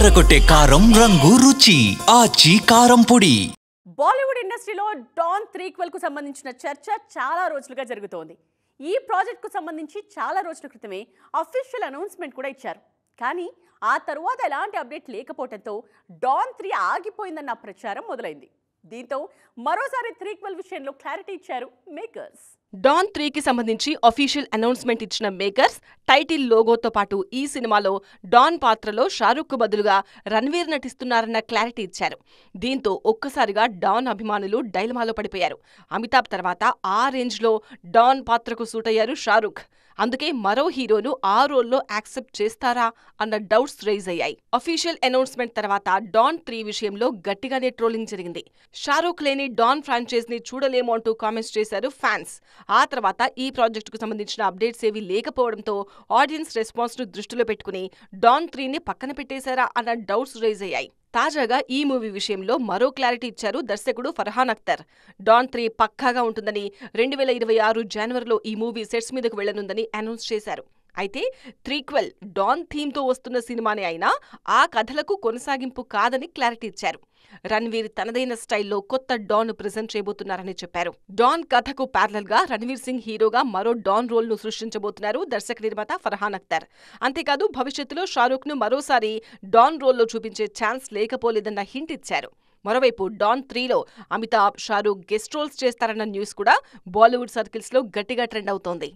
అదరగొట్టే కారం రంగు రుచి ఆచి కారం పొడి. బాలీవుడ్ ఇండస్ట్రీలో డాన్ త్రీక్వెల్ కు సంబంధించిన చర్చ చాలా రోజులుగా జరుగుతోంది. ఈ ప్రాజెక్ట్ కు సంబంధించి చాలా రోజుల క్రితమే అఫీషియల్ అనౌన్స్మెంట్ కూడా ఇచ్చారు. కానీ ఆ తరువాత ఎలాంటి అప్డేట్ లేకపోవడంతో డాన్ 3 ఆగిపోయిందన్న ప్రచారం మొదలైంది. దీంతో మరోసారి త్రీక్వెల్ విషయంలో క్లారిటీ ఇచ్చారు మేకర్స్. డాన్ 3కి సంబంధించి అఫీషియల్ అనౌన్స్మెంట్ ఇచ్చిన మేకర్స్ టైటిల్ లోగోతో పాటు ఈ సినిమాలో డాన్ పాత్రలో షారూఖ్ కు బదులుగా రణ్వీర్ నటిస్తున్నారన్న క్లారిటీ ఇచ్చారు. దీంతో ఒక్కసారిగా డాన్ అభిమానులు డైలమాలో పడిపోయారు. అమితాబ్ తర్వాత ఆ రేంజ్లో డాన్ పాత్రకు సూట్ అయ్యారు షారూఖ్. అందుకే మరో హీరోను ఆ రోల్లో యాక్సెప్ట్ చేస్తారా అన్న డౌట్స్ రైజ్ అయ్యాయి. అఫీషియల్ అనౌన్స్మెంట్ తర్వాత డాన్ 3 విషయంలో గట్టిగానే ట్రోలింగ్ జరిగింది. షారూఖ్ లేని డాన్ ఫ్రాంచైజ్ ని చూడలేము అంటూ కామెంట్స్ చేశారు ఫ్యాన్స్. ఆ తర్వాత ఈ ప్రాజెక్టుకు సంబంధించిన అప్డేట్స్ ఏవీ లేకపోవడంతో ఆడియన్స్ రెస్పాన్స్ ను దృష్టిలో పెట్టుకుని డాన్ 3ని పక్కన పెట్టేశారా అన్న డౌట్స్ రైజ్ అయ్యాయి. తాజాగా ఈ మూవీ విషయంలో మరో క్లారిటీ ఇచ్చారు దర్శకుడు ఫర్హాన్ అఖ్తర్. డాన్ 3 పక్కాగా ఉంటుందని, 2026 జనవరిలో ఈ మూవీ సెట్స్ మీదకు వెళ్లనుందని అనౌన్స్ చేశారు. అయితే త్రీక్వెల్ డాన్ థీమ్తో వస్తున్న సినిమానే అయినా ఆ కథలకు కొనసాగింపు కాదని క్లారిటీ ఇచ్చారు. రణ్వీర్ తనదైన స్టైల్లో కొత్త డాన్ ప్రెజెంట్ చేయబోతున్నారని చెప్పారు. డాన్ కథకు ప్యారలల్ గా రణ్వీర్ సింగ్ హీరోగా మరో డాన్ రోల్ ను సృష్టించబోతున్నారు దర్శక నిర్మాత ఫర్హాన్ అఖ్తర్. అంతేకాదు భవిష్యత్తులో షారూఖ్ ను మరోసారి డాన్ రోల్లో చూపించే ఛాన్స్ లేకపోలేదన్న హింట్ ఇచ్చారు. మరోవైపు డాన్ 3లో అమితాబ్, షారూఖ్ గెస్ట్ రోల్స్ చేస్తారన్న న్యూస్ కూడా బాలీవుడ్ సర్కిల్స్ లో గట్టిగా ట్రెండ్ అవుతోంది.